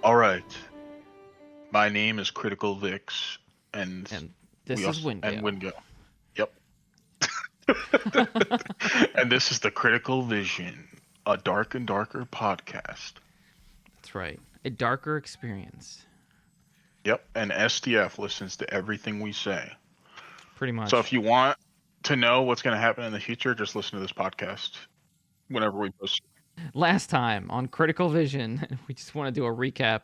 All right. My name is Critical Vix, and And we this is also and Wingale. Wingo. Yep. And this is the Critical Vision, a dark and darker podcast. That's right. A darker experience. Yep. And STF listens to everything we say. Pretty So much. if you want to know what's going to happen in the future, just listen to this podcast whenever we post. Last time on Critical Vision, we just want to do a recap.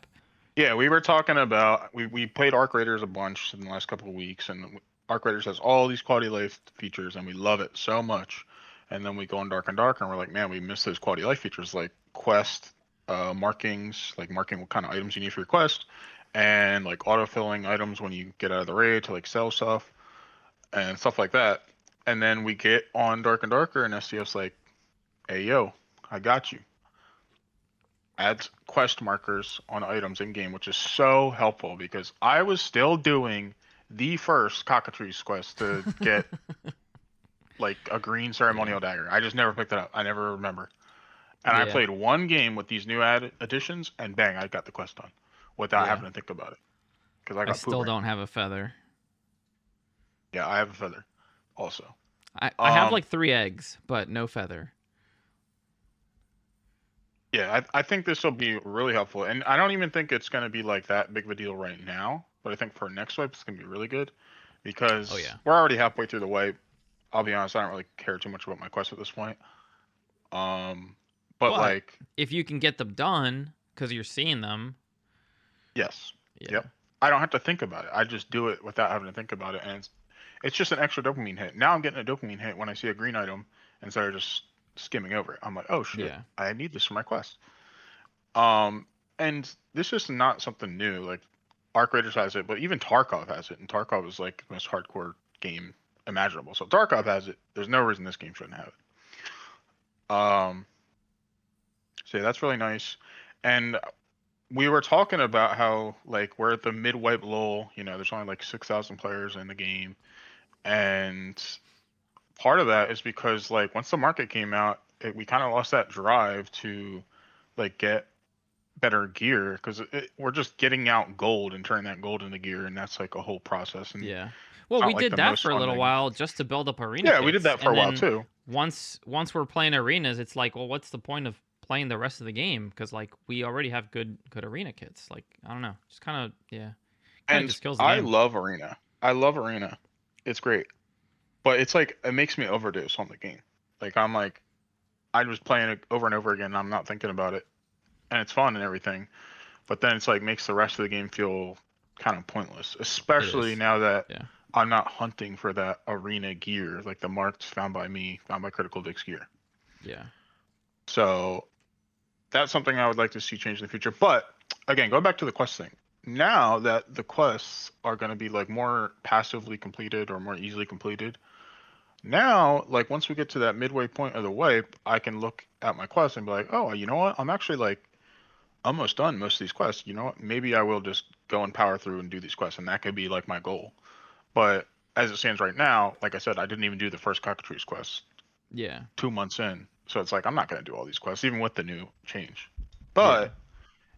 Yeah, we were talking about we played Arc Raiders a bunch in the last couple of weeks, and Arc Raiders has all these quality life features, and we love it so much. And then we go on Dark and Dark, and we're like, man, we miss those quality life features like quest markings, like marking what kind of items you need for your quest, and like autofilling items when you get out of the raid to like sell stuff and stuff like that. And then we get on Dark and Darker, and STF's like, hey yo, I got you. Adds quest markers on items in game, which is so helpful because I was still doing the first cockatrice quest to get like a green Yeah. ceremonial dagger. I just never picked it up. I never remember. And I Yeah. played one game with these new additions, and bang, I got the quest done without Yeah. having to think about it because I I got poo still brain. don't have a feather. Yeah, I have a feather also. I have Um, like 3 eggs, but no feather. yeah, I think this will be really helpful, and I don't even think it's going to be like that big of a deal right now, but I think for next wipe it's going to be really good Oh because yeah. we're already halfway through the wipe. I'll be honest, I don't really care too much about my quest at this point. Um, but But like, if you can get them done because you're seeing them, yes, yeah. yep. I don't have to think about it. I just do it without having to think about it, and it's just an extra dopamine hit. Now I'm getting a dopamine hit when I see a green item instead of just skimming over it. I'm like, oh shit, Yeah. I need this for my quest. Um, and this is not something new. Like Arc Raiders has it, but even Tarkov has it, and Tarkov is like the most hardcore game imaginable. So if Tarkov has it, there's no reason this game shouldn't have it. So yeah, that's really nice. And we were talking about how like we're at the mid-wipe lull. You know, there's only like 6,000 players in the game, and part of that is because like once the market came out, we kind of lost that drive to like get better gear because we're just getting out gold and turning that gold into gear, and that's like a whole process, and Yeah. it's Well, we not like did the that most for a fun little thing. while just to build up arena Yeah, we did kits, that for a and while then too. once we're playing arenas, it's like, well, what's the point of playing the rest of the game? Because like we already have good arena kits. Like I don't know, just kind of yeah, kind of And just kills the I game. love arena. I love arena. It's great, but it's like it makes me overdose on the game. Like I'm just playing it over and over again. And I'm not thinking about it, and it's fun and everything. But then it's like makes the rest of the game feel kind of pointless, It especially is. now that Yeah. I'm not hunting for that arena gear, like the marks found by me, found by Critical Vix gear. Yeah. So that's something I would like to see change in the future. But again, going back to the quest thing, now that the quests are going to be like more passively completed or more easily completed, now like once we get to that midway point of the wipe, I can look at my quest and be like, oh, you know what? I'm actually like almost done most of these quests. You know what? Maybe I will just go and power through and do these quests, and that could be like my goal. But as it stands right now, like I said, I didn't even do the first cockatrice quest Yeah. 2 months in. So it's like I'm not going to do all these quests, even with the new change. Yeah. But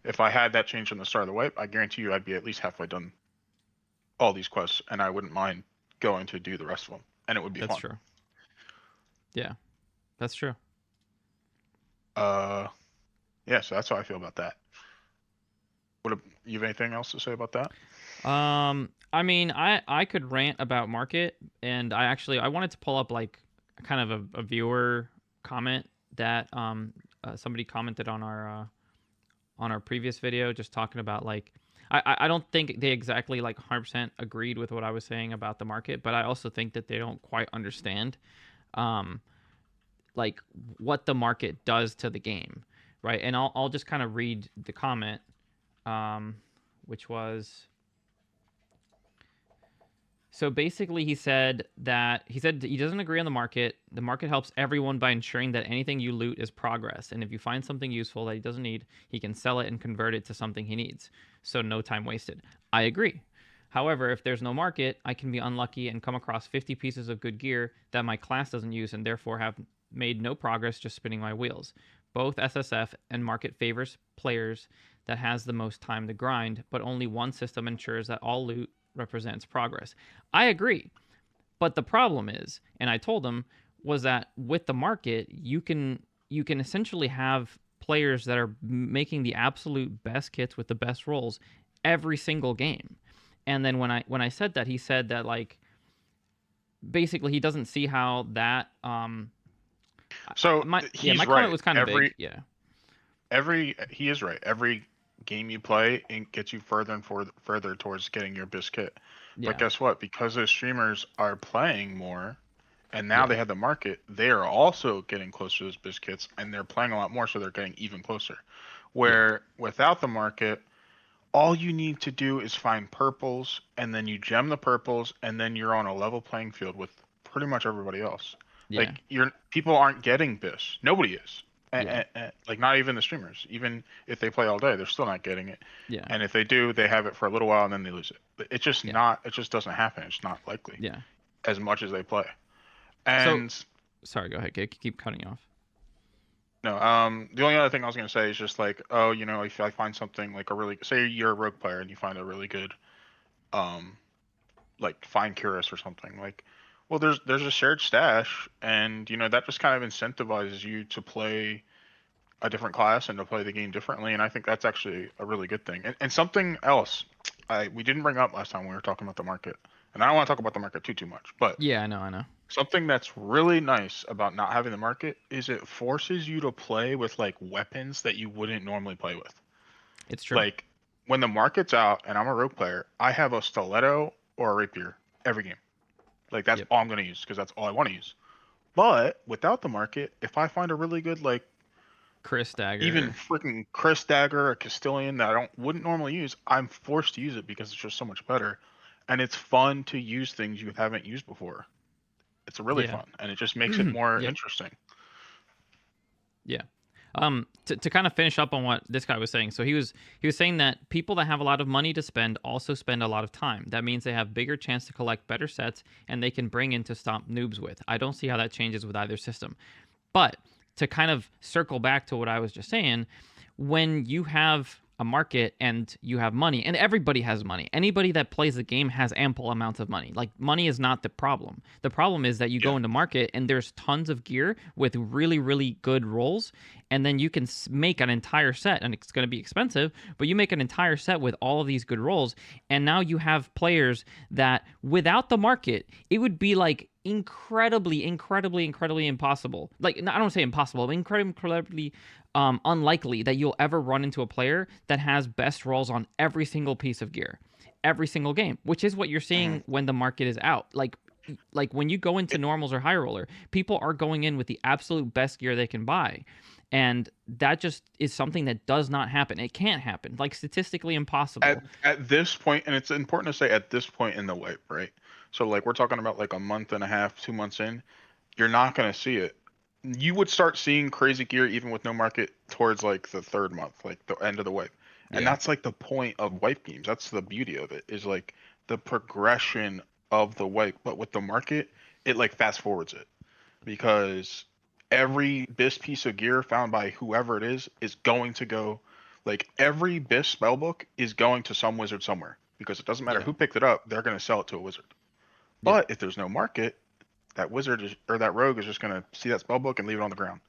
if I had that change from the start of the wipe, I guarantee you I'd be at least halfway done all these quests, and I wouldn't mind going to do the rest of them, and it would be That's fun. true. Yeah. That's true. Uh, yeah, so that's how I feel about that. You have anything else to say about that? I mean, I could rant about market, and I wanted to pull up like kind of a viewer comment that somebody commented on our previous video, just talking about like I don't think they exactly like 100% agreed with what I was saying about the market, but I also think that they don't quite understand um like what the market does to the game, right? And I'll just kind of read the comment, um, which was so basically he said he doesn't agree on the market. The market helps everyone by ensuring that anything you loot is progress, and if you find something useful that he doesn't need, he can sell it and convert it to something he needs. So no time wasted. I agree. However, if there's no market, I can be unlucky and come across 50 pieces of good gear that my class doesn't use and therefore have made no progress just spinning my wheels. Both SSF and market favors players that has the most time to grind, but only one system ensures that all loot represents progress. I agree. But the problem is, and I told him, was that with the market, you can essentially have players that are making the absolute best kits with the best rolls every single game. And then when I said that, he said that like basically he doesn't see how that So my yeah, he's my comment right. was kind of big. Yeah. He is right. Every game you play, it gets you further and further towards getting your best kit. But Yeah. guess what? Because those streamers are playing more, and now Yeah. they have the market, they are also getting closer to those biscuits, and they're playing a lot more, so they're getting even closer. Yeah. Where without the market, all you need to do is find purples, and then you gem the purples, and then you're on a level playing field with pretty much everybody else. Yeah. Like people aren't getting bis. Nobody is. Yeah. Like not even the streamers. Even if they play all day, they're still not getting it. Yeah. And if they do, they have it for a little while and then they lose it. It's just Yeah. not. It just doesn't happen. It's not likely Yeah. as much as they play. So And sorry, go ahead. Keep cutting you off. no, the only other thing I was gonna say is just like, oh, if I find something like a really, say you're a rogue player and you find a really good, um, like find Curious or something, like, well, there's a shared stash, and that just kind of incentivizes you to play a different class and to play the game differently, and I think that's actually a really good thing. And something else we didn't bring up last time when we were talking about the market, and I don't want to talk about the market too much, but Yeah, I know. something that's really nice about not having the market is it forces you to play with like weapons that you wouldn't normally play with. It's true. Like when the market's out and I'm a rogue player, I have a stiletto or a rapier every game. Like that's Yep. all I'm gonna use because that's all I want to use. But without the market, if I find a really good like Chris even Dagger. freaking Chris Dagger or Castilian that I wouldn't normally use, I'm forced to use it because it's just so much better. And it's fun to use things you haven't used before. It's really Yeah. fun and it just makes it more Yep. interesting. Yeah. To kind of finish up on what this guy was saying. So he was saying that people that have a lot of money to spend also spend a lot of time. That means they have bigger chance to collect better sets and they can bring in to stomp noobs with. I don't see how that changes with either system. But to kind of circle back to what I was just saying, when you have a market and you have money, and everybody has money, anybody that plays the game has ample amounts of money. Like, money is not the problem. The problem is that you Yeah. go into market and there's tons of gear with really, really good rolls, and then you can make an entire set, and it's going to be expensive, but you make an entire set with all of these good rolls, and now you have players that without the market, it would be like incredibly, incredibly, incredibly impossible. Like, I don't say impossible, but incredibly unlikely that you'll ever run into a player that has best rolls on every single piece of gear, every single game, which is what you're seeing when the market is out. Like when you go into It, normals or high roller, people are going in with the absolute best gear they can buy. And that just is something that does not happen. It can't happen. Like statistically impossible. at this point, and it's important to say at this point in the wipe, right? So like we're talking about like a month and a half, 2 months in, you're not gonna see it. You would start seeing crazy gear even with no market towards like the third month, like the end of the wipe. And Yeah. that's like the point of wipe games. That's the beauty of it, is like the progression of the wipe. But with the market, it like fast forwards it because every BIS piece of gear found by whoever it is going to go, like every BIS spellbook is going to some wizard somewhere because it doesn't matter Yeah. who picked it up, they're going to sell it to a wizard. Yeah. But if there's no market, that wizard or that rogue is just going to see that spellbook and leave it on the ground.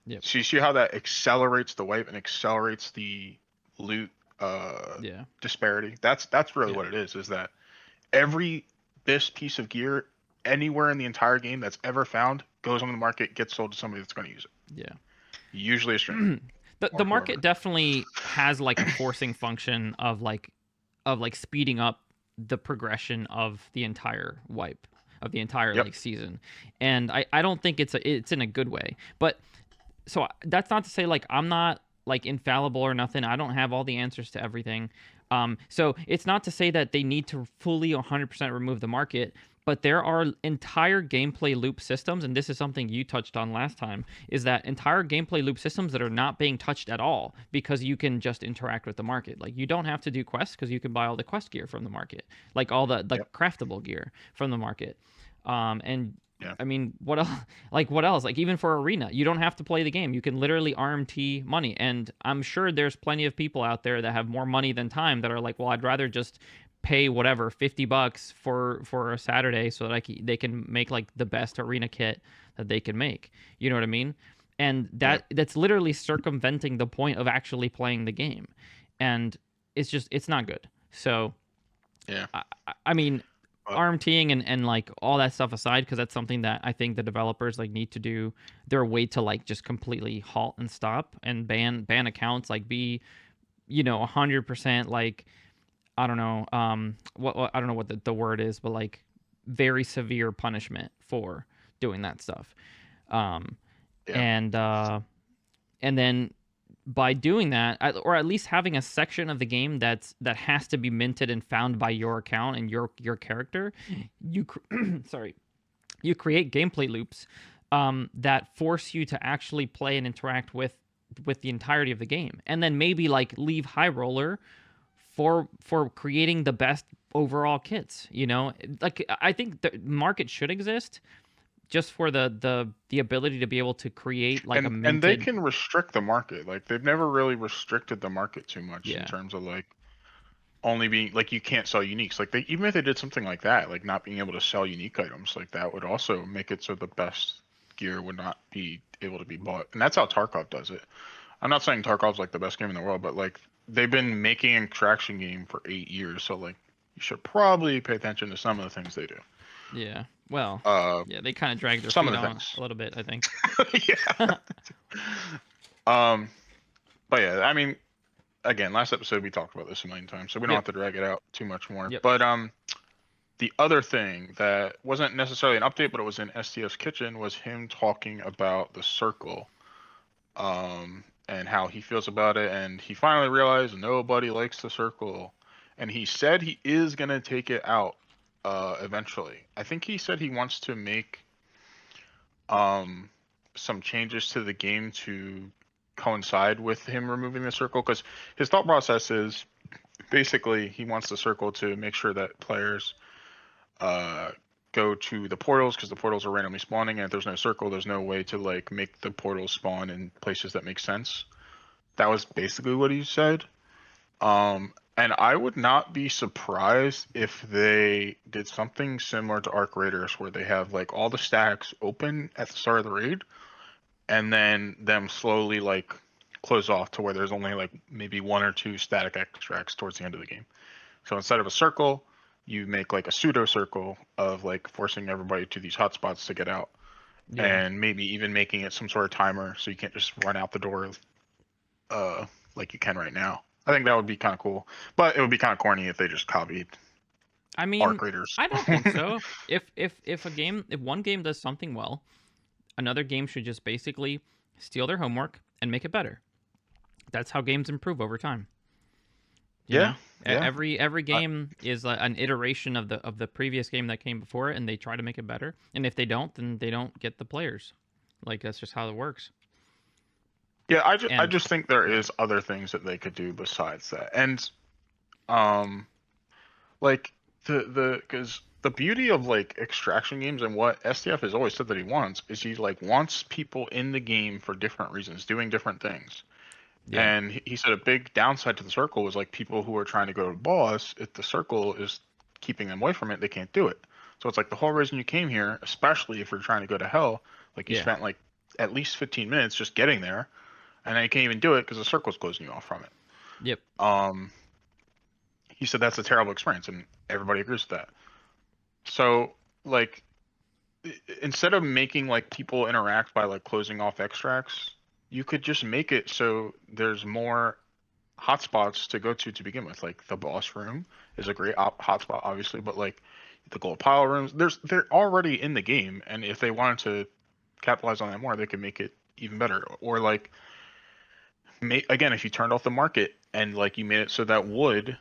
Yep. So you see how that accelerates the wipe and accelerates the loot Yeah. disparity. That's really Yeah. what it is that every BIS piece of gear anywhere in the entire game that's ever found goes on the market, gets sold to somebody that's going to use it. Yeah. Usually a streamer the or the whoever. market definitely has like a forcing function of speeding up the progression of the entire wipe of the entire Yep. like season. And I don't think it's in a good way. But so that's not to say like I'm not like infallible or nothing. I don't have all the answers to everything. So it's not to say that they need to fully 100% remove the market, but there are entire gameplay loop systems, and this is something you touched on last time, is that entire gameplay loop systems that are not being touched at all because you can just interact with the market. Like you don't have to do quests because you can buy all the quest gear from the market, like all the Yep. craftable gear from the market. And Yeah. I mean, what else? Like what else? Like even for arena, you don't have to play the game. You can literally RMT money, and I'm sure there's plenty of people out there that have more money than time that are like, well, I'd rather just pay whatever $50 for a Saturday so that they can make like the best arena kit that they can make. You know what I mean? And Yeah. that's literally circumventing the point of actually playing the game, and it's not good. So Yeah. I mean, But RMTing and like all that stuff aside, because that's something that I think the developers like need to do their way to like just completely halt and stop and ban accounts, like be 100% like I don't know what I don't know what the word is, but like very severe punishment for doing that stuff. Um yeah. and then by doing that, or at least having a section of the game that has to be minted and found by your account and your character, sorry, you create gameplay loops that force you to actually play and interact with the entirety of the game, and then maybe like leave high roller for creating the best overall kits. Like I think the market should exist just for the ability to be able to create like a And they minted. can restrict the market. Like they've never really restricted the market too much in Yeah. terms of like only being like you can't sell uniques. Like they even if they did something like that, like not being able to sell unique items, like that would also make it so the best gear would not be able to be bought. And that's how Tarkov does it. I'm not saying Tarkov's like the best game in the world, but like they've been making an extraction game for 8 years, so like you should probably pay attention to some of the things they do. Yeah. Well, Uh, yeah, they kind of dragged their some of feet the on things. a little bit, I think. Yeah. Um, but yeah, I mean, again, last episode we talked about this a million times, so we don't Yep. have to drag it out too much more. Yep. But the other thing that wasn't necessarily an update, but it was in STF's kitchen, was him talking about the circle, and how he feels about it, and he finally realized nobody likes the circle, and he said he is gonna take it out, eventually. I think he said he wants to make um some changes to the game to coincide with him removing the circle, because his thought process is basically he wants the circle to make sure that players uh go to the portals, because the portals are randomly spawning, and if there's no circle there's no way to like make the portals spawn in places that make sense. That was basically what he said. And I would not be surprised if they did something similar to Arc Raiders, where they have like all the stacks open at the start of the raid, and then them slowly like close off to where there's only like maybe one or two static extracts towards the end of the game. So instead of a circle, you make like a pseudo circle of like forcing everybody to these hotspots to get out, Yeah. and maybe even making it some sort of timer so you can't just run out the door like you can right now. I think that would be kind of cool, but it would be kind of corny if they just copied I mean, Arc Raiders. I don't think so. If one game does something well, another game should just basically steal their homework and make it better. That's how games improve over time. You Yeah, know, yeah. every I, game is an iteration of the previous game that came before it, and they try to make it better. And if they don't, then they don't get the players. Like that's just how it works. yeah, I And just think there is other things that they could do besides that, and um, like the because the beauty of like extraction games and what STF has always said that he wants is he like wants people in the game for different reasons, doing different things. yeah, And he said a big downside to the circle was like people who are trying to go to boss, if the circle is keeping them away from it, they can't do it. So it's like the whole reason you came here, especially if you're trying to go to hell, like you yeah, spent like at least 15 minutes just getting there, and then you can't even do it because the circle's closing you off from it. yep. Um, he said that's a terrible experience, and everybody agrees with that. So like instead of making like people interact by like closing off extracts, you could just make it so there's more hotspots to go to begin with. Like the boss room is a great hotspot, obviously, but like the gold pile rooms, they're already in the game, and if they wanted to capitalize on that more, they could make it even better. Or like, again, if you turned off the market and like you made it so that wood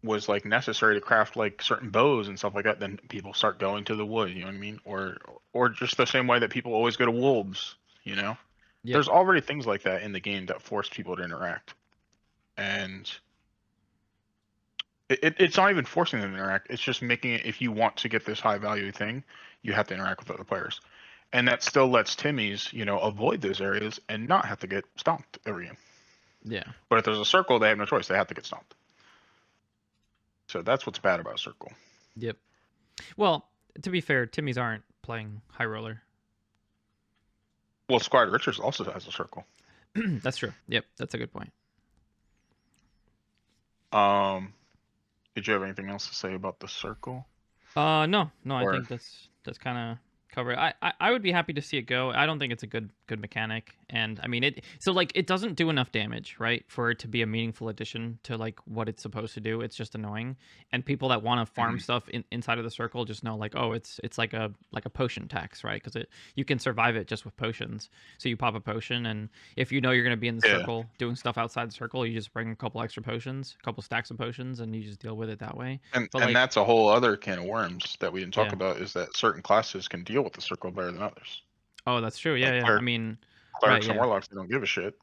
was like necessary to craft like certain bows and stuff like that, then people start going to the wood. You know what I mean? Or just the same way that people always go to wolves. You know, Yep. there's already things like that in the game that force people to interact, and it's not even forcing them to interact. It's just making it. If you want to get this high value thing, you have to interact with other players, and that still lets Timmy's avoid those areas and not have to get stomped every game. Yeah. But if there's a circle, they have no choice. They have to get stomped. So that's what's bad about circle. Yep. Well, to be fair, Timmy's aren't playing high roller. Well, Squire Richards also has a circle. That's true. Yep, that's a good point. Did you have anything else to say about the circle? No, I Or think that's kind of covered. I would be happy to see it go. I don't think it's a good mechanic, and I mean it doesn't do enough damage, right, for it to be a meaningful addition to like what it's supposed to do. It's just annoying, and people that want to farm stuff inside of the circle just know like, oh, it's like a potion tax, right? Because you can survive it just with potions. So you pop a potion, and if you know you're gonna be in the Yeah. circle doing stuff outside the circle, you just bring a couple extra potions, a couple stacks of potions, and you just deal with it that way. and But and like, that's a whole other can of worms that we didn't talk yeah. about, is that certain classes can deal with the circle better than others. Oh, that's true. Yeah, Like yeah. I mean, right, clerics and yeah. warlocks, they don't give a shit.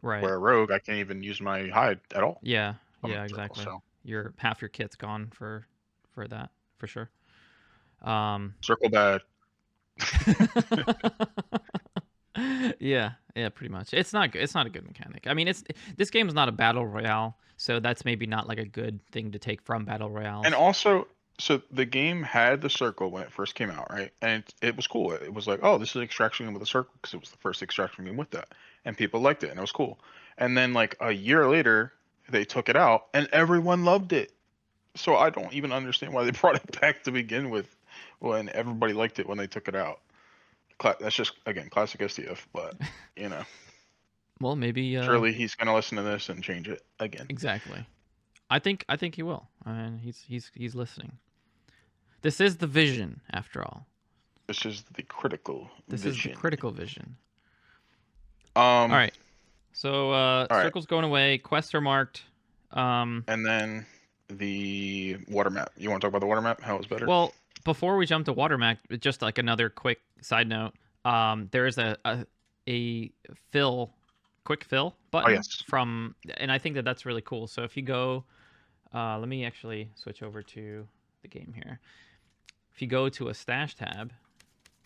Right. Where a rogue, I can't even use my hide at all. Yeah. I'm in Yeah, the circle, exactly. so Your half your kit's gone for that, for sure. Um circle bad. Yeah, yeah, pretty much. It's not a good mechanic. I mean, this game is not a battle royale, so that's maybe not like a good thing to take from battle And royales. also, so the game had the circle when it first came out, right? And it was cool. It was like, oh, this is extraction game with a circle, because it was the first extraction game with that, and people liked it, and it was cool. And then like a year later, they took it out, and everyone loved it. So I don't even understand why they brought it back to begin with, when everybody liked it when they took it out. That's just, again, classic STF, but you know, Well, maybe surely he's gonna listen to this and change it again. exactly. I think he will. I mean, he's listening. This is the vision after all. This is the critical This vision. is the critical vision. All right. So right. circles going away, quests are marked. And then the water map. You want to talk about the water map? How it's better? Well, before we jump to water map, just like another quick side note, there is a quick fill button yes. from, and I think that's really cool. So if you go, let me actually switch over to the game here. If you go to a stash tab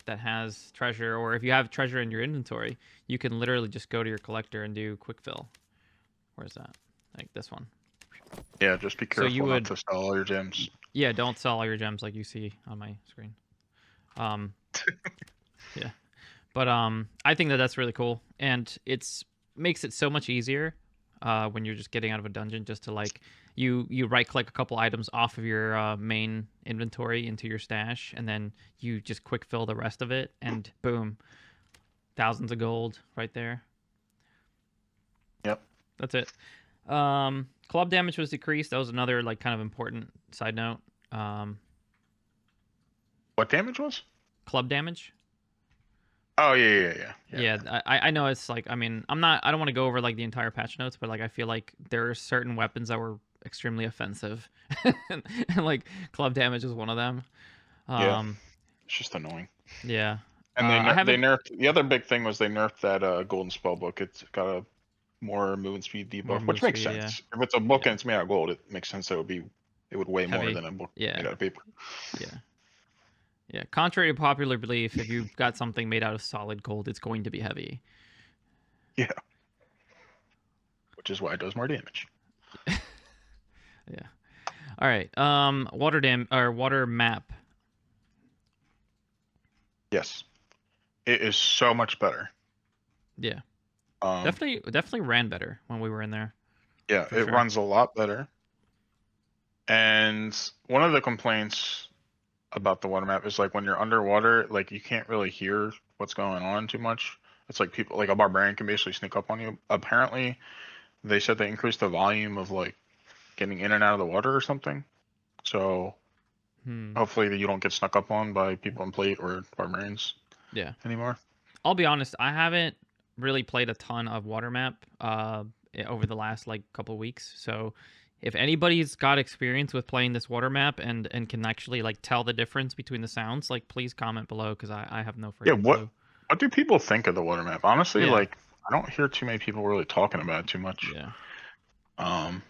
that has treasure, or if you have treasure in your inventory, you can literally just go to your collector and do quick fill. Where's that? Like this one. Yeah, just be careful you not would- to sell all your gems. Yeah, don't sell all your gems like you see on my screen. Yeah, but I think that's really cool, and makes it so much easier when you're just getting out of a dungeon, just to like you right click a couple items off of your main inventory into your stash, and then you just quick fill the rest of it, and boom, thousands of gold right there. Yep. That's it. Club damage was decreased. That was another like kind of important side note. What damage was? Club damage. Oh yeah. I know it's like, I mean, I don't want to go over like the entire patch notes, but like I feel like there are certain weapons that were extremely offensive, and like club damage is one of them. Yeah. It's just annoying. Yeah. And they nerfed, the other big thing was they nerfed that golden spell book. It's got a more movement speed debuff, which makes sense. If it's a book and it's made out of gold, it makes sense that it would weigh more than a book made out of paper. Yeah. Contrary to popular belief, if you've got something made out of solid gold, it's going to be heavy. Yeah. Which is why it does more damage. Yeah. All right. Water map. Yes. It is so much better. Yeah. Definitely ran better when we were in there. Yeah, it runs a lot better. And one of the complaints about the water map is like when you're underwater, like you can't really hear what's going on too much. It's like people, like a barbarian can basically sneak up on you. Apparently, they said they increased the volume of like getting in and out of the water or something. So hopefully you don't get snuck up on by people in plate or barbarians. Yeah. Anymore. I'll be honest, I haven't really played a ton of water map over the last like couple weeks, so if anybody's got experience with playing this water map and can actually like tell the difference between the sounds, like please comment below because I have no Yeah, freaking clue. what do people think of the water map? Honestly, Yeah. like I don't hear too many people really talking about it too much. Yeah. Um,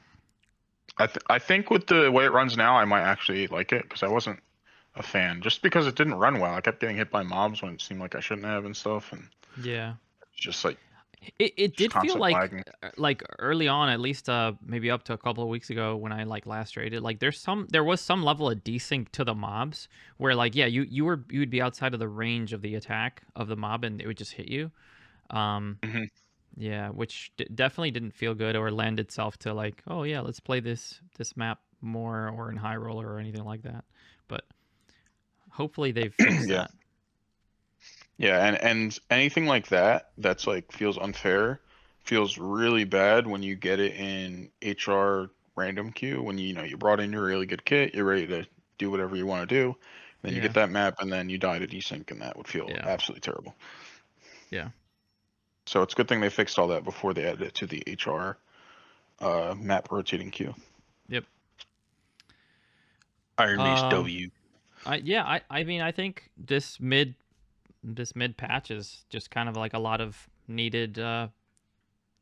I think with the way it runs now, I might actually like it because I wasn't a fan just because it didn't run well. I kept getting hit by mobs when it seemed like I shouldn't have and stuff, and Yeah. it's just like It just did feel constant lagging. like early on, at least maybe up to a couple of weeks ago when I like last traded, like there was some level of desync to the mobs where like yeah, you would be outside of the range of the attack of the mob and it would just hit you. Um Hmm. yeah, which definitely didn't feel good or lend itself to like, oh yeah, let's play this map more or in high roller or anything like that. But hopefully they've fixed Yeah, that. yeah, and anything like that that's like feels unfair feels really bad when you get it in HR random queue when you know you brought in your really good kit, you're ready to do whatever you want to do, then you Yeah. get that map and then you die to desync and that would feel Yeah. absolutely terrible. Yeah. So it's a good thing they fixed all that before they added it to the HR map rotating queue. Yep. Iron Beast Um W. I mean I think this mid patch is just kind of like a lot of needed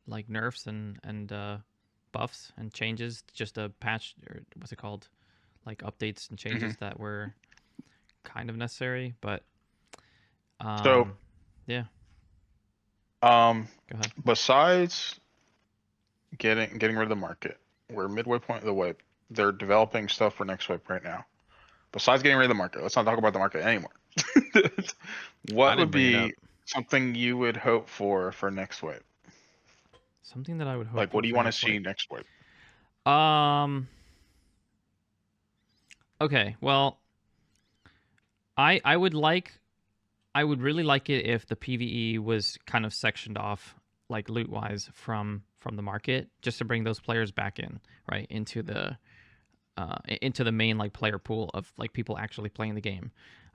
like nerfs and buffs and changes, just a patch or what's it called, like updates and Hmm. changes that were kind of necessary. But So, um yeah, um, go ahead. besides getting rid of the market, we're midway point of the wipe. They're developing stuff for next wipe right now. Besides getting rid of the market, let's not talk about the market anymore. I What didn't would bring it up. be something you would hope for next wipe? Something that I would hope Like, what for do you for want to next see wipe. next wipe? um okay, well, I would like, I would really like it if the PVE was kind of sectioned off, like loot wise, from the market, just to bring those players back in, right, into the main like player pool of like people actually playing the game.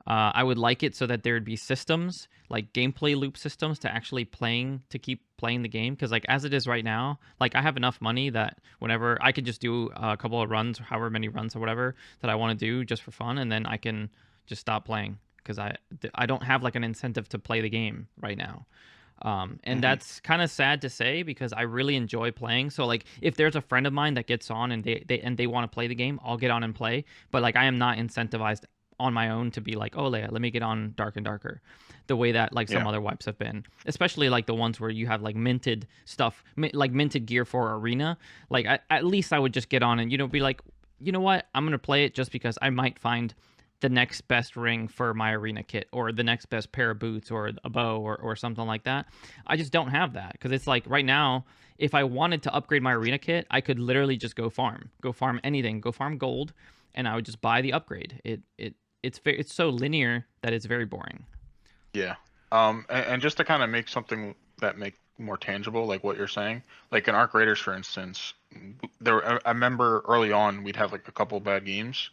I would like it so that there'd be systems like gameplay loop systems to actually keep playing the game, because like as it is right now, like I have enough money that whenever I could just do a couple of runs, however many runs or whatever that I want to do just for fun, and then I can just stop playing because I don't have like an incentive to play the game right now. And Hmm. that's kind of sad to say because I really enjoy playing. So like if there's a friend of mine that gets on and they want to play the game, I'll get on and play. But like I am not incentivized on my own to be like, oh yeah, let me get on Dark and Darker, the way that like some Yeah. other wipes have been, especially like the ones where you have like minted stuff, like minted gear for arena. Like at least I would just get on and be like, you know what, I'm gonna play it just because I might find the next best ring for my arena kit or the next best pair of boots or a bow or something like that. I just don't have that because it's like right now, if I wanted to upgrade my arena kit, I could literally just go farm anything, go farm gold, and I would just buy the upgrade. It's so linear that it's very boring. Yeah. And just to kind of make something that make more tangible, like what you're saying, like in Arc Raiders, for instance, I remember early on we'd have like a couple bad games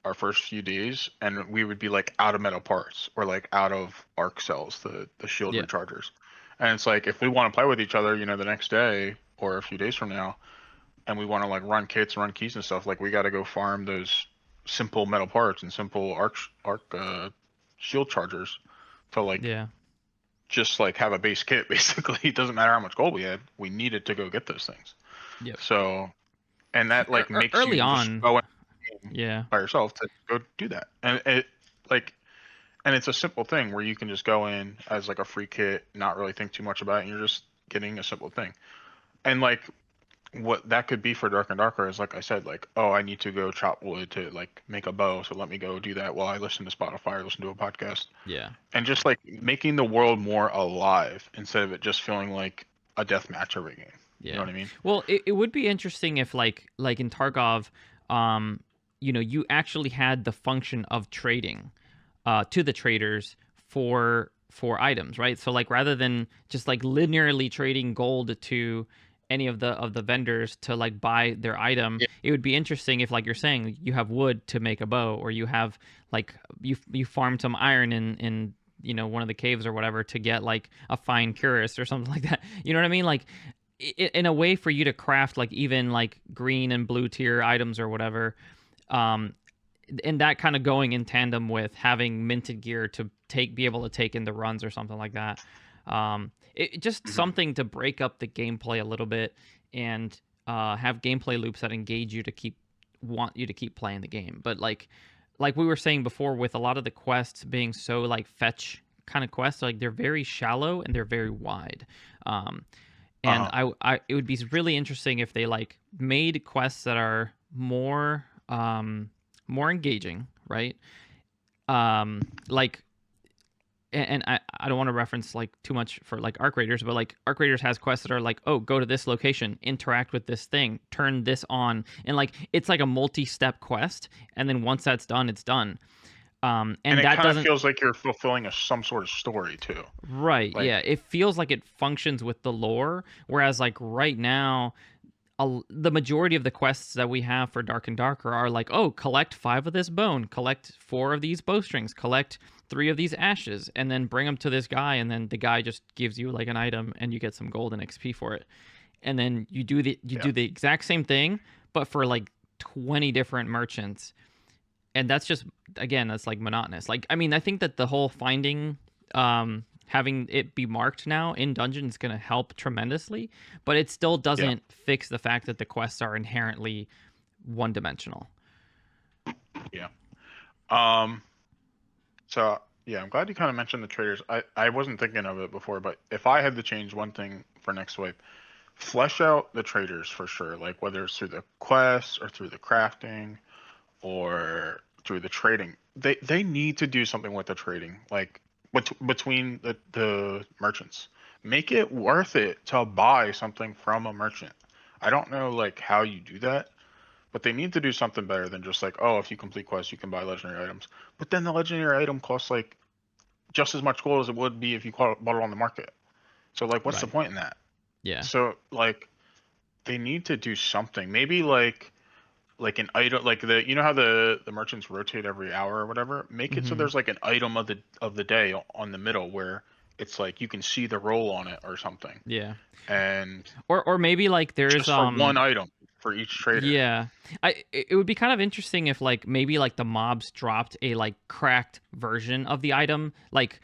our first few days, and we would be like out of metal parts or like out of arc cells, the shield Yeah, rechargers. And it's like if we want to play with each other, the next day or a few days from now, and we want to like run kits, run keys and stuff, like we got to go farm those simple metal parts and simple arc shield chargers to like yeah. just like have a base kit basically. It doesn't matter how much gold we had, we needed to go get those things. Yep. So, and that like makes Early you just on, go in yeah, by yourself to go do that. And it like and it's a simple thing where you can just go in as like a free kit, not really think too much about it, and you're just getting a simple thing. And like what that could be for Dark and Darker is like I said, like, oh, I need to go chop wood to like make a bow, so let me go do that while I listen to Spotify or listen to a podcast. yeah. And just like making the world more alive instead of it just feeling like a death match every game. You know Yeah. what I mean? Well, it would be interesting if like in Tarkov, um, you actually had the function of trading to the traders for items, right? So like rather than just like linearly trading gold to any of the vendors to like buy their item, Yeah. it would be interesting if, like you're saying, you have wood to make a bow, or you have like you farm some iron in one of the caves or whatever to get like a fine cuirass or something like that. You know what I mean? Like in a way for you to craft like even like green and blue tier items or whatever, um, and that kind of going in tandem with having minted gear to be able to take in the runs or something like that. Just Mhm. something to break up the gameplay a little bit and have gameplay loops that engage you to want you to keep playing the game. But like we were saying before, with a lot of the quests being so like fetch kind of quests, like they're very shallow and they're very wide. Um, and Uh-huh. it would be really interesting if they like made quests that are more engaging, right? Like, and I don't want to reference like too much for like Arc Raiders, but like Arc Raiders has quests that are like, oh, go to this location, interact with this thing, turn this on, and like it's like a multi-step quest, and then once that's done, it's done. And And it that kind of doesn't. feels like you're fulfilling some sort of story too. Right, Like, yeah, it feels like it functions with the lore, whereas like right now the majority of the quests that we have for Dark and Darker are like, oh, collect 5 of this bone, collect 4 of these bowstrings, collect 3 of these ashes, and then bring them to this guy, and then the guy just gives you like an item, and you get some gold and XP for it. And then you yeah, do the exact same thing, but for like 20 different merchants, and that's just, again, that's like monotonous. Like, I mean, I think that the whole finding, having it be marked now in dungeon is going to help tremendously, but it still yeah, doesn't fix the fact that the quests are inherently one dimensional. yeah. Um, so yeah, I'm glad you kind of mentioned the traders. I wasn't thinking of it before, but if I had to change one thing for next wipe, flesh out the traders for sure. Like whether it's through the quests or through the crafting or through the trading, they need to do something with the trading. Like between the merchants, make it worth it to buy something from a merchant. I don't know like how you do that, but they need to do something better than just like, oh, if you complete quests, you can buy legendary items. But then the legendary item costs like just as much gold as it would be if you bought it on the market. So like, what's the Right. point in that? Yeah. So like, they need to do something. Maybe like an item, like you know how the merchants rotate every hour or whatever. Make it so Hmm. there's like an item of the day on the middle where it's like you can see the roll on it or something, Yeah. and Or maybe like there's just for one item for each trader. yeah. It would be kind of interesting if like maybe like the mobs dropped a like cracked version of the item, like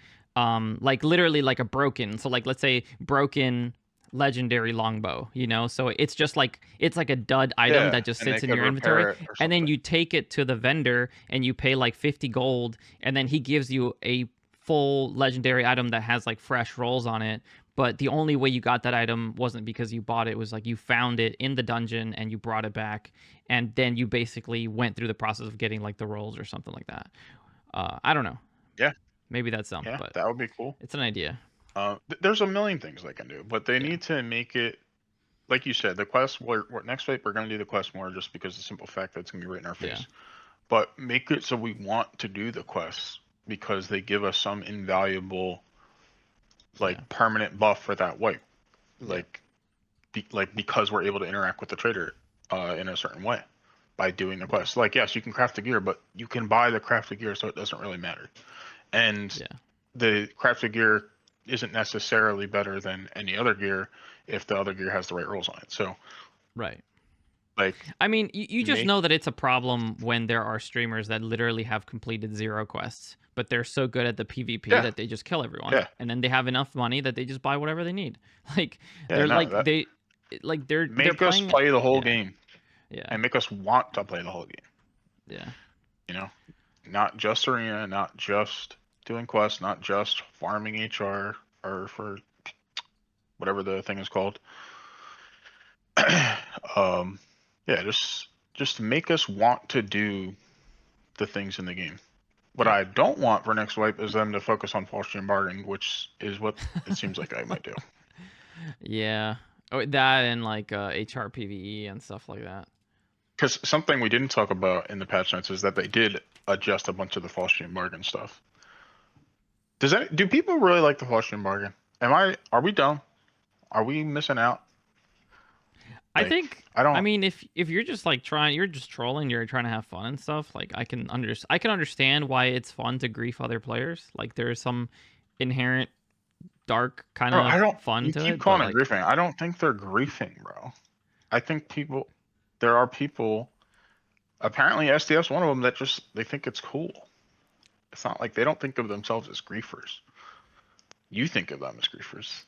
literally like a broken. So like let's say broken legendary longbow, you know? So it's like a dud item Yeah, that just and they sits in could your inventory, repair it or and then something. you take it to the vendor and you pay like 50 gold, and then he gives you a full legendary item that has like fresh rolls on it. But the only way you got that item wasn't because you bought it. It was like you found it in the dungeon and you brought it back, and then you basically went through the process of getting like the rolls or something like that. I don't know. Yeah, Maybe that's dumb, yeah, but that would be cool. it's an idea. There's a million things they can do, but they Yeah. need to make it like you said. The quest, next week we're going to do the quest more just because of the simple fact that it's going to be right in our Yeah. face. But make it so we want to do the quests because they give us some invaluable Yeah. like permanent buff for that wipe. Yeah. Like because we're able to interact with the trader in a certain way by doing the quest. Like yes, you can craft the gear, but you can buy the crafted gear, so it doesn't really matter. And Yeah. the crafted gear isn't necessarily better than any other gear if the other gear has the right rolls on it. So Right. like I mean, you just make know that it's a problem when there are streamers that literally have completed 0 quests, but they're so good at the PvP yeah, that they just kill everyone, yeah, and then they have enough money that they just buy whatever they need. Like yeah, they're no, like that they're make us playing. play the whole Yeah. game Yeah. and make us want to play the whole game. Yeah. You know, not just arena, not just doing quests, not just farming HR or for whatever the thing is called. um, yeah, just make us want to do the things in the game. What Yep. I don't want for next wipe is them to focus on false gem bargaining, which is what it seems like I might do. Yeah. Oh, that and like HR PVE and stuff like that. Because something we didn't talk about in the patch notes is that they did adjust a bunch of the false gem bargain stuff. Do people really like the false gem bargain? Are we dumb? Are we missing out? I Like, think, I I don't. mean, if you're just like you're just trolling, you're trying to have fun and stuff. Like I can understand why it's fun to grief other players. Like there's some inherent dark kind Bro, I of don't. fun You to keep it, but calling it like griefing. I don't think they're griefing, bro. I think people. There are people. Apparently, SDF's one of them that just they think it's cool. It's not like they don't think of themselves as griefers. You think of them as griefers.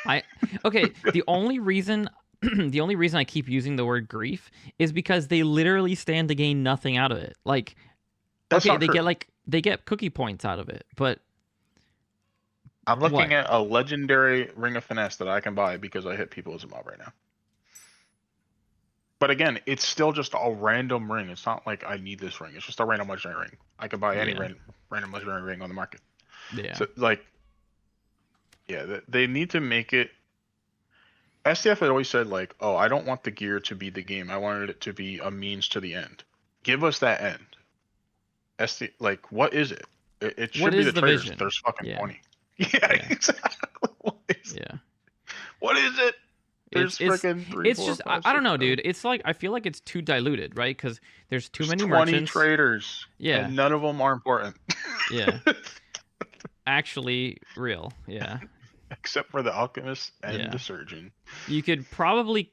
I okay, the only reason the only reason I keep using the word grief is because they literally stand to gain nothing out of it. Like That's okay, not true. they get cookie points out of it, but I'm what? looking at a legendary Ring of Finesse that I can buy because I hit people as a mob right now. But again, it's still just a random ring. It's not like I need this ring. It's just a random legendary ring. I can buy any Yeah. random legendary ring on the market. Yeah. So like, yeah, they need to make it. SDF had always said like, oh, I don't want the gear to be the game. I wanted it to be a means to the end. Give us that end. SD like, what is it? It What should be is the the traders. vision? There's fucking Yeah. 20. Yeah, Yeah. exactly. Yeah. What is it? It's There's it's freaking three, it's four, just I, five, I don't six, know, seven. dude. It's like I feel like it's too diluted, right? Cuz there's too There's many 20 merchants. traders, Yeah. and none of them are important. Yeah. Actually real. Yeah. Except for the alchemist and Yeah. the surgeon. You could probably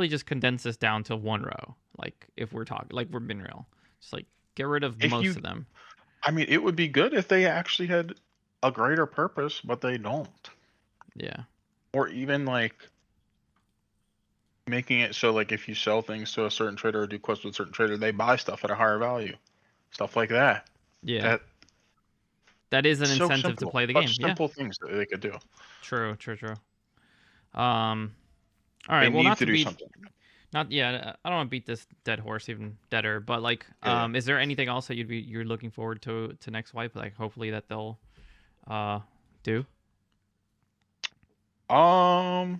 just condense this down to one row. Like if we're talking like we're being real. Just like get rid of If most you, of them. I mean, it would be good if they actually had a greater purpose, but they don't. Yeah. Or even like making it so like if you sell things to a certain trader or do quests with a certain trader, they buy stuff at a higher value. Stuff like that. Yeah. That That is an so incentive to simple. play the game. Such Yeah. simple things that they could do. True. Um all right, They well need not to to do beat something. not yeah, I don't want to beat this dead horse even deader, but like Yeah. is there anything else that you're looking forward to next wipe like hopefully that they'll do? I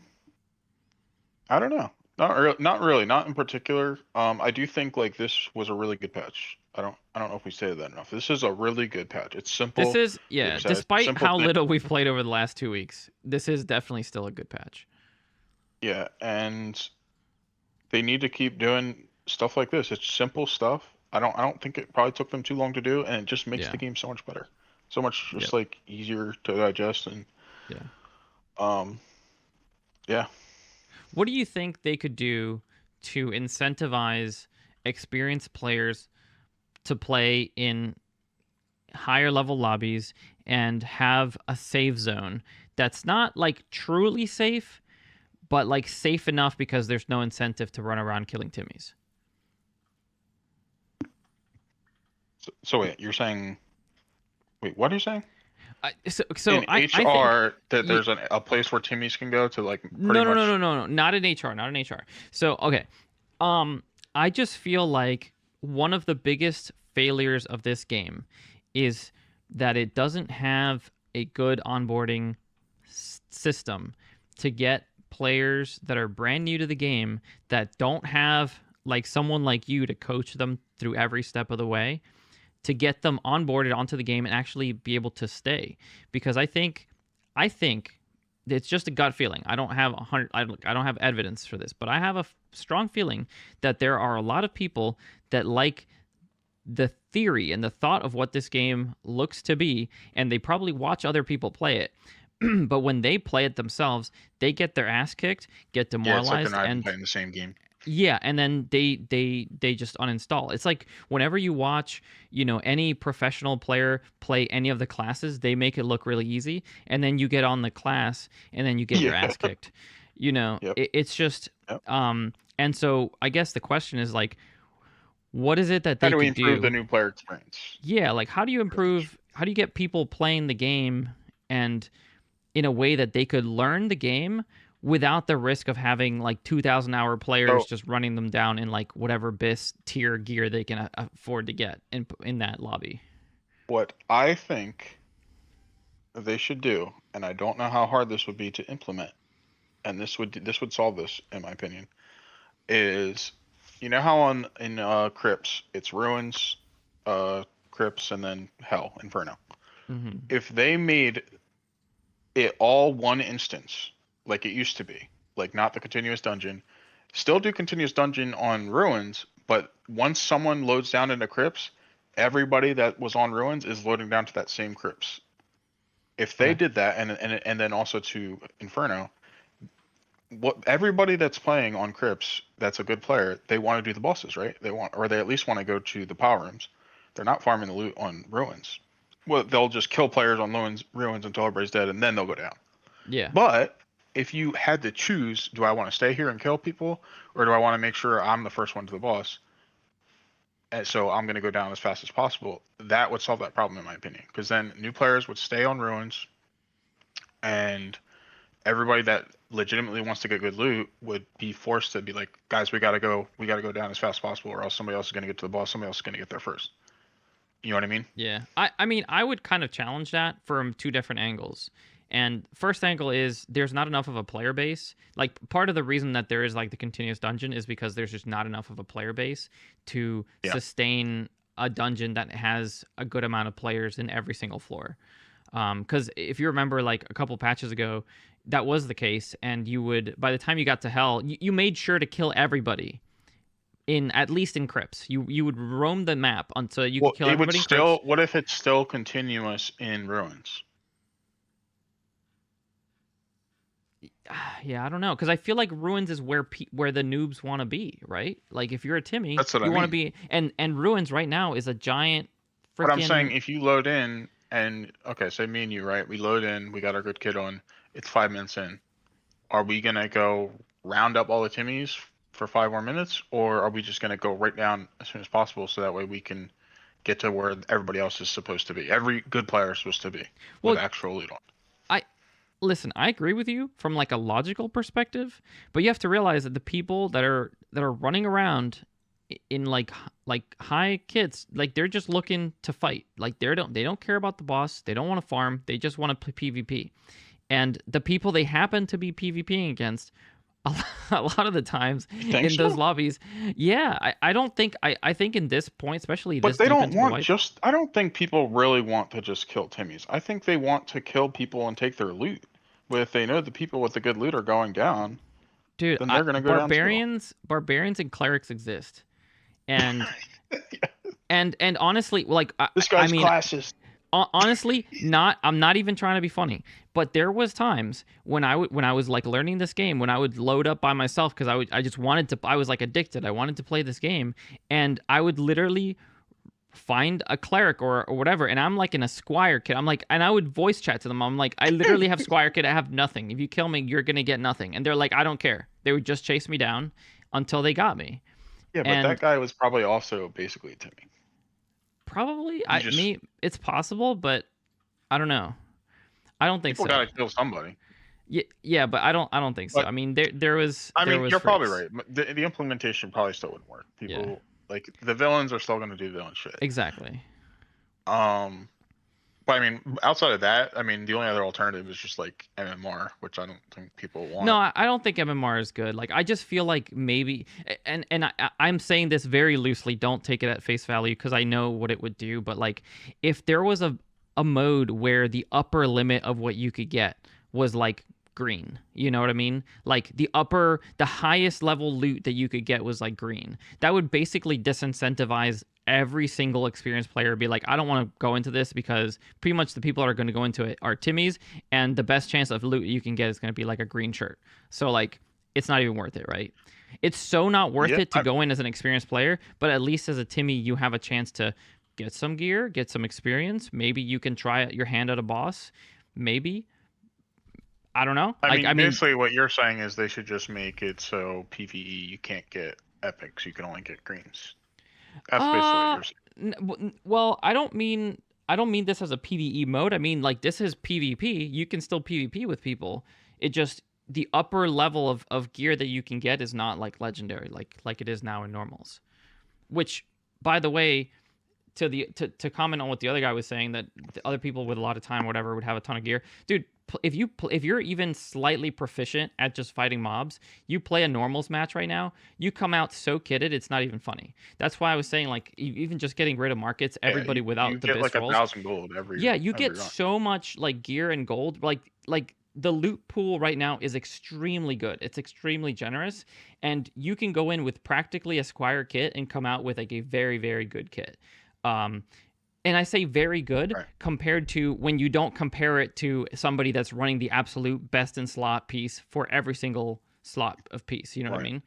don't know. Not really. Not in particular. I do think like this was a really good patch. I don't know if we stated that enough. This is a really good patch. It's This simple. is It yeah, just has despite simple how thing. little we've played over the last 2 weeks. This is definitely still a good patch. Yeah, and they need to keep doing stuff like this. It's simple stuff. I don't think it probably took them too long to do, and it just makes Yeah. the game so much better. So much Yep. just like easier to digest and Yeah. um yeah. What do you think they could do to incentivize experienced players to play in higher level lobbies and have a safe zone that's not like truly safe, but like safe enough because there's no incentive to run around killing Timmies? So wait, you're saying wait, what are you saying? So In I think HR that there's a place where Timmy's can go to like pretty much. no, not in HR, not in HR. So okay, I just feel like one of the biggest failures of this game is that it doesn't have a good onboarding system to get players that are brand new to the game that don't have like someone like you to coach them through every step of the way to get them onboarded onto the game and actually be able to stay. Because I think it's just a gut feeling. I don't have I don't have evidence for this, but I have a strong feeling that there are a lot of people that like the theory and the thought of what this game looks to be, and they probably watch other people play it. But when they play it themselves, they get their ass kicked, get Yeah, it's like they're demoralized, not even and playing the same game. yeah, and then they just uninstall. It's like whenever you watch, any professional player play any of the classes, they make it look really easy, and then you get on the class and then you get your Yeah. ass kicked. Yep. It's just Yep. and so I guess the question is like what is it that How they do we could improve the do? new player experience? Yeah, like Pretty much. how do you get people playing the game and in a way that they could learn the game without the risk of having like 2,000-hour players So just running them down in like whatever BIS tier gear they can afford to get in that lobby. what I think they should do, and I don't know how hard this would be to implement, and this would solve this in my opinion, is you know how on in Crypts it's ruins, Crypts, and then Hell Inferno. Hmm. If they made it all one instance like it used to be, like not the continuous dungeon, still do continuous dungeon on ruins, but once someone loads down into crypts, everybody that was on ruins is loading down to that same crypts. If they Okay. did that, and then also to Inferno, what everybody that's playing on Crypts that's a good player, they want to do the bosses, right? They want, or they at least want to go to the power rooms. They're not farming the loot on ruins. Well, they'll just kill players on ruins until everybody's dead, and then they'll go down. Yeah. But if you had to choose, do I want to stay here and kill people, or do I want to make sure I'm the first one to the boss? And so I'm going to go down as fast as possible. That would solve that problem, in my opinion, because then new players would stay on ruins, and everybody that legitimately wants to get good loot would be forced to be like, guys, we gotta go down as fast as possible, or else somebody else is gonna get to the boss, somebody else is gonna get there first. You know what I mean? Yeah. I mean, I would kind of challenge that from two different angles. And first angle is there's not enough of a player base. Like part of the reason that there is like the continuous dungeon is because there's just not enough of a player base to Yeah. sustain a dungeon that has a good amount of players in every single floor. Because if you remember, like a couple patches ago, that was the case, and you would by the time you got to hell, you made sure to kill everybody in at least in crypts. You would roam the map until you Well, could kill it would everybody in crypts. still. What if it's still continuous in ruins? Yeah, I don't know, because I feel like ruins is where where the noobs want to be, right? Like if you're a Timmy, That's what I you want to mean. be, and ruins right now is a giant But I'm saying freaking. if you load in and okay, say me and you, right? We load in, we got our good kid on. It's 5 minutes in. Are we gonna go round up all the Timmies for 5 more minutes, or are we just gonna go right down as soon as possible so that way we can get to where everybody else is supposed to be? Every good player is supposed to be with Well, actual loot on. I listen. I agree with you from like a logical perspective, but you have to realize that the people that are running around in like high kits, like they're just looking to fight. Like they don't care about the boss. They don't want to farm. They just want to PvP. And the people they happen to be PvPing against a lot of the times You think in those so? lobbies, yeah, I don't think I think in this point, especially But this they deep don't into the want wipe, just. I don't think people really want to just kill Timmies. I think they want to kill people and take their loot. But if they know the people with the good loot are going down, dude, then they're gonna go down too. barbarians and clerics exist, and and honestly, like This I guy's mean, classist. honestly, not I'm not even trying to be funny, but there was times when when I was like learning this game, when I would load up by myself because I just wanted to, I was like addicted, I wanted to play this game, and I would literally find a cleric or whatever, and I'm like in a squire kit. I'm like, and I would voice chat to them. I'm like, I literally have squire kit. I have nothing. If you kill me, you're gonna get nothing. And they're like, I don't care. They would just chase me down until they got me. Yeah, but that And guy was probably also basically Timmy. probably He just it's possible, but I don't know. I don't think people so. gotta kill somebody. Yeah, but I don't think so. But I mean, there was I mean, you're probably freaks. right. The implementation probably still wouldn't work. Yeah, People like the villains are still gonna do villain shit. exactly. Um, but I mean, outside of that, I mean, the only other alternative is just like MMR, which I don't think people No, want. I don't think MMR is good. Like I just feel like maybe, and I'm saying this very loosely. Don't take it at face value because I know what it would do. But like, if there was a mode where the upper limit of what you could get was like green, you know what I mean? Like the highest level loot that you could get was like green. That would basically disincentivize every single experienced player. Be like, I don't want to go into this because pretty much the people that are going to go into it are Timmies, and the best chance of loot you can get is going to be like a green shirt. So like, it's not even worth it, right? It's so not worth Yeah, it to go in as an experienced player, but at least as a Timmy, you have a chance to get some gear, get some experience. Maybe you can try your hand at a boss. Maybe. I don't know. I Like, I mean, mean, basically, what you're saying is they should just make it so PVE you can't get epics, you can only get greens. That's basically what uh, you're saying. well, I don't mean this as a PvE mode. I mean like this is PvP. You can still PvP with people. It just the upper level of gear that you can get is not like legendary, like it is now in normals. Which, by the way, to comment on what the other guy was saying, that the other people with a lot of time, whatever, would have a ton of gear, dude. If you're even slightly proficient at just fighting mobs, you play a normals match right now, you come out so kitted, it's not even funny. That's why I was saying like even just getting rid of markets, Yeah, everybody you without the get like best a rolls, thousand gold yeah, you every get run. so much like gear and gold. Like the loot pool right now is extremely good. It's extremely generous, and you can go in with practically a squire kit and come out with like a very very good kit. Um, And I say very good Right. compared to when you don't compare it to somebody that's running the absolute best in slot piece for every single slot of piece. You know what I Right. mean?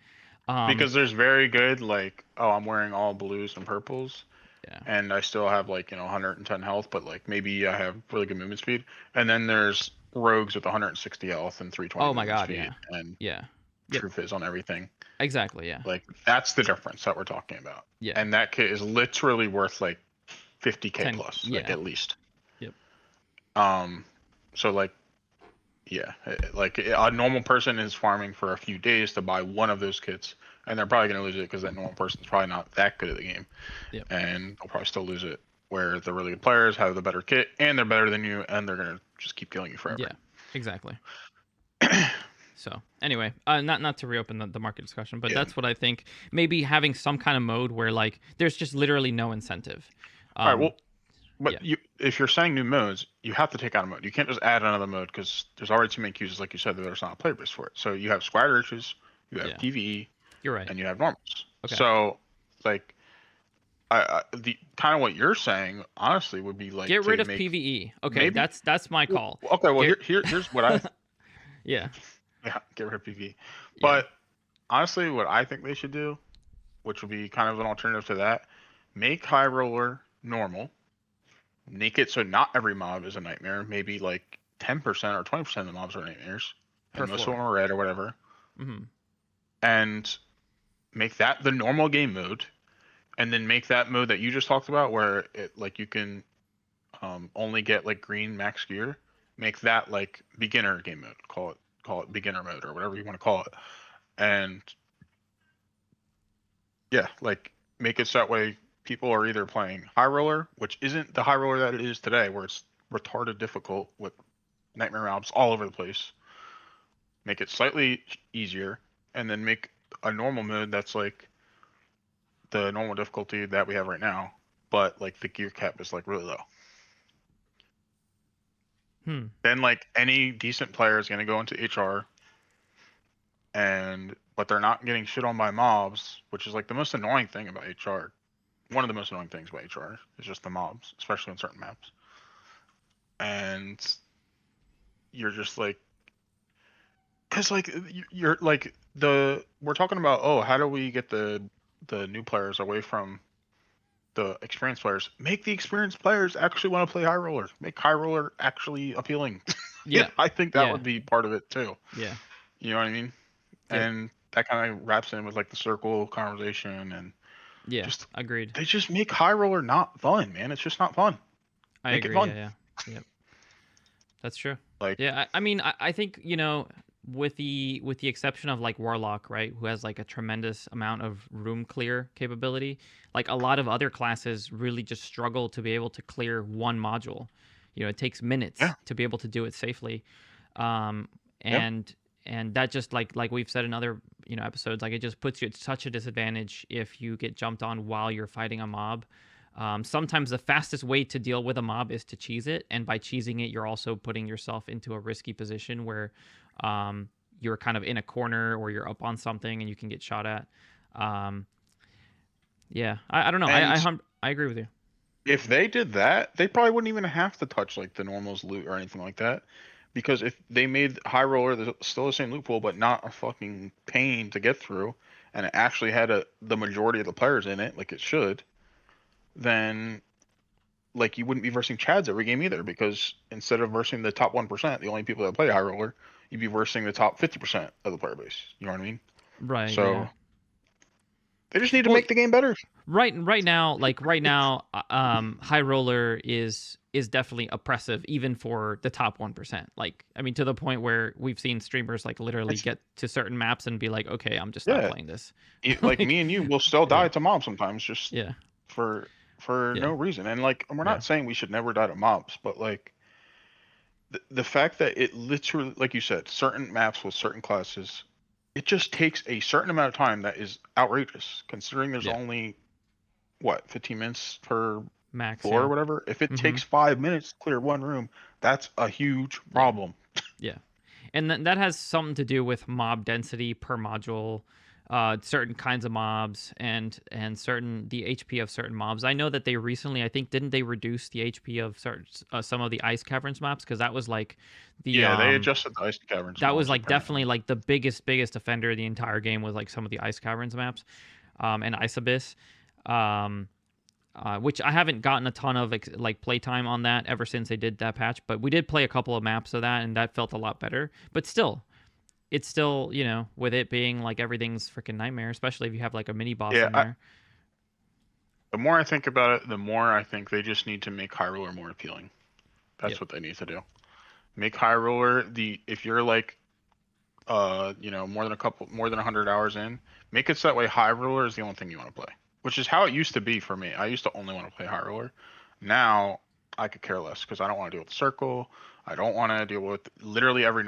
Um, Because there's very good, like, oh, I'm wearing all blues and purples, yeah. and I still have like 110 health, but like maybe I have really good movement speed. And then there's rogues with 160 health and 320 Oh my movement God. speed Yeah. and Yeah. Yep. true fizz on everything. Exactly. Yeah. Like that's the difference that we're talking about. Yeah. And that kit is literally worth like 50k 10. plus, like Yeah. at least. Yep. Um, so like yeah, like a normal person is farming for a few days to buy one of those kits, and they're probably gonna lose it because that normal person's probably not that good at the game, Yep. and they'll probably still lose it. Where the really good players have the better kit, and they're better than you, and they're gonna just keep killing you forever. Yeah. Exactly. So anyway, not to reopen the market discussion, but Yeah. that's what I think. Maybe having some kind of mode where like there's just literally no incentive. All right. Well, Yeah. but if you're saying new modes, you have to take out a mode. You can't just add another mode because there's already too many queues, like you said. There's not a player base for it. So you have squad urges, you have Yeah. PVE, You're right. and you have normals. Okay. So like the kind of what you're saying, honestly, would be like Get to rid of make PVE. Okay, maybe. that's my call. Okay, well Get- here's what I Yeah. yeah, get rid of PV. Yeah. But honestly, what I think they should do, which would be kind of an alternative to that, make High Roller normal, make it so not every mob is a nightmare. Maybe like 10% or 20% of the mobs are nightmares, Per and most floor. of them are red or whatever. Mm-hmm. And make that the normal game mode, and then make that mode that you just talked about, where it like you can only get like green max gear. Make that like beginner game mode. Call it beginner mode or whatever you want to call it. And yeah, like make it so that way people are either playing high roller, which isn't the high roller that it is today, where it's retarded difficult with nightmare mobs all over the place. Make it slightly easier, and then make a normal mode that's like the normal difficulty that we have right now, but like the gear cap is like really low. Then like any decent player is gonna go into HR, but they're not getting shit on by mobs, which is like the most annoying thing about HR. One of the most annoying things about HR is just the mobs, especially on certain maps. And you're just like, because like you're like we're talking about, oh, how do we get the new players away from the experienced players? Make the experienced players actually want to play high roller. Make high roller actually appealing. Yeah. I think that Yeah. would be part of it too. Yeah. You know what I mean? Yep. And that kind of wraps in with like the circle conversation and Yeah. just Agreed. they just make high roller not fun, man. It's just not fun. I Make it agree. fun. Yeah. Yep. That's true. Like Yeah. I mean, I think with the exception of like Warlock, right, who has like a tremendous amount of room clear capability, like a lot of other classes really just struggle to be able to clear one module. It takes minutes Yeah. to be able to do it safely. Yeah. And that just like we've said in other episodes, like it just puts you at such a disadvantage if you get jumped on while you're fighting a mob. Sometimes the fastest way to deal with a mob is to cheese it, and by cheesing it, you're also putting yourself into a risky position where you're kind of in a corner or you're up on something and you can get shot at. Yeah, I don't know. I agree with you. If they did that, they probably wouldn't even have to touch like the normals loot or anything like that. Because if they made high roller still the same loot pool, but not a fucking pain to get through, and it actually had the majority of the players in it, like it should, then like you wouldn't be versing Chads every game either. Because instead of versing the top 1%, the only people that play high roller, you'd be versing the top 50% of the player base. You know what I mean? Right. So Yeah. they just need to make the game better. Right now, high roller is definitely oppressive even for the top 1%. Like, I mean, to the point where we've seen streamers like literally get to certain maps and be like, okay, I'm just not playing this. Like me and you will still die to mobs sometimes, just Yeah. for no reason. And like we're not saying we should never die to mobs, but like the fact that it literally, like you said, certain maps with certain classes, it just takes a certain amount of time that is outrageous, considering there's only 15 minutes per max floor or whatever. If it takes 5 minutes to clear one room, that's a huge problem. Yeah. And that has something to do with mob density per module. certain kinds of mobs and certain the HP of certain mobs. I know that they recently, I think, didn't they reduce the HP of certain some of the ice caverns maps, because that was like the Yeah, they adjusted the ice caverns that was mobs like definitely apparently. like the biggest offender of the entire game was like some of the ice caverns maps, and Ice Abyss. Um, which I haven't gotten a ton of like playtime on that ever since they did that patch, but we did play a couple of maps of that, and that felt a lot better. But still, it's still, with it being like everything's freaking nightmare, especially if you have like a mini boss Yeah, in there. the more I think about it, the more I think they just need to make High Roller more appealing. That's Yep. what they need to do. Make High Roller if you're like more than 100 hours in, make it so that way High Roller is the only thing you want to play, which is how it used to be for me. I used to only want to play High Roller. Now I could care less because I don't want to deal with the circle. I don't want to deal with literally every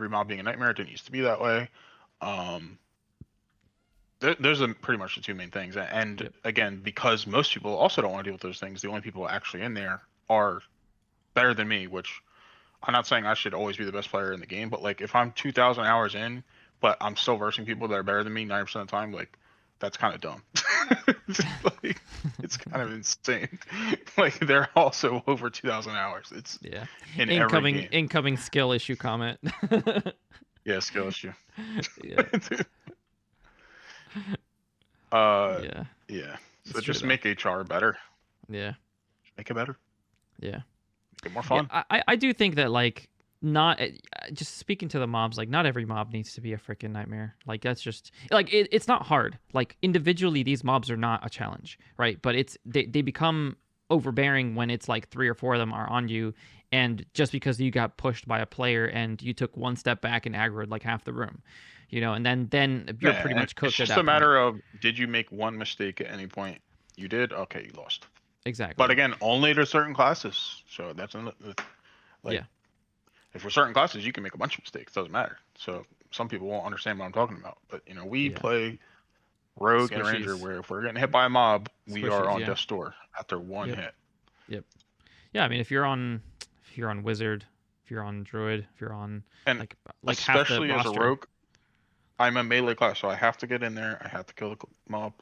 mob being a nightmare. It didn't used to be that way. There's pretty much the two main things, and Yep. again, because most people also don't want to deal with those things, the only people actually in there are better than me, which I'm not saying I should always be the best player in the game, but like if I'm 2,000 hours in, but I'm still versing people that are better than me 90% of the time, like that's kind of dumb. Like, it's kind of insane. Like they're also over 2,000 hours. It's Yeah. in every game. Incoming skill issue comment. Yeah, skill issue. Yeah. Yeah. Yeah. So It's true, just though. make HR better. Yeah. Make it better. Yeah. Make it more Yeah, fun. I do think that like not just speaking to the mobs, like not every mob needs to be a freaking nightmare. Like that's just like it's not hard. Like individually, these mobs are not a challenge, right? But they become overbearing when it's like 3 or 4 of them are on you, and just because you got pushed by a player and you took one step back and aggroed like half the room, and then you're Yeah, pretty and much it's cooked at just a that point. matter of did you make one mistake at any point? You did? Okay, you lost. But Exactly. again, only to certain classes. So that's like Yeah. if for certain classes you can make a bunch of mistakes, doesn't matter. So some people won't understand what I'm talking about. But we Yeah. play Rogue and Ranger Squishies. where if we're getting hit by a mob, we are Squishies. on Yeah. death's door after one Yep. hit. Yep. Yeah. I mean, if you're on Wizard, if you're on Druid, if you're on And like half the especially as a roster. rogue, I'm a melee class, so I have to get in there. I have to kill the mob,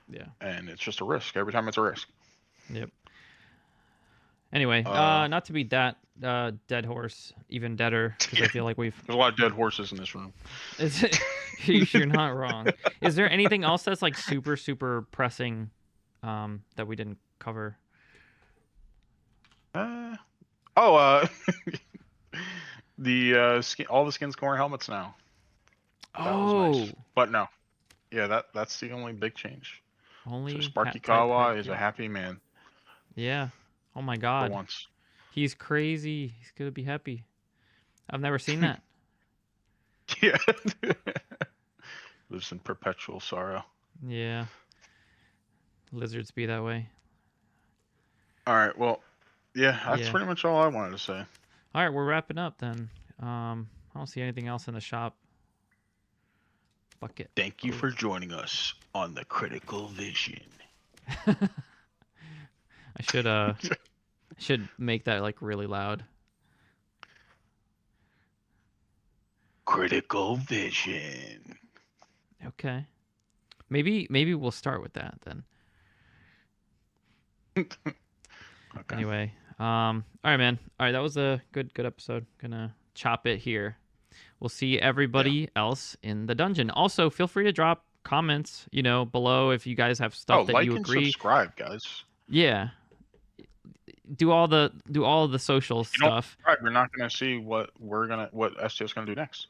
Yeah. and it's just a risk. Every time it's a risk. Yep. Anyway, Uh, not to be that dead horse even deader, because I yeah, feel like we've. there's a lot of dead horses in this room. You're not wrong. Is there anything else that's like super pressing, that we didn't cover? Uh, oh, the skin, all the skins come wear helmets now. That was nice. But no, yeah, that's the only big change. Only So Sparky type Kawa is a headgear. happy man Yeah. Oh my for God. once. He's crazy. He's gonna be happy. I've never seen that. Yeah. Lives in perpetual sorrow. Yeah. Lizards be that way. All right, well, yeah, that's Yeah. pretty much all I wanted to say. All right, we're wrapping up then. I don't see anything else in the shop. Fuck it. Thank you for joining us on the Critical Vision. I should make that like really loud. Critical Vision. Okay. Maybe we'll start with that then. Okay. Anyway, all right, man. All right, that was a good episode. Gonna chop it here. We'll see everybody else in the dungeon. Also, feel free to drop comments, below if you guys have stuff that like you and agree. subscribe, guys. Yeah. Do all the social If you don't stuff. subscribe, you're not gonna see what STO's gonna do next.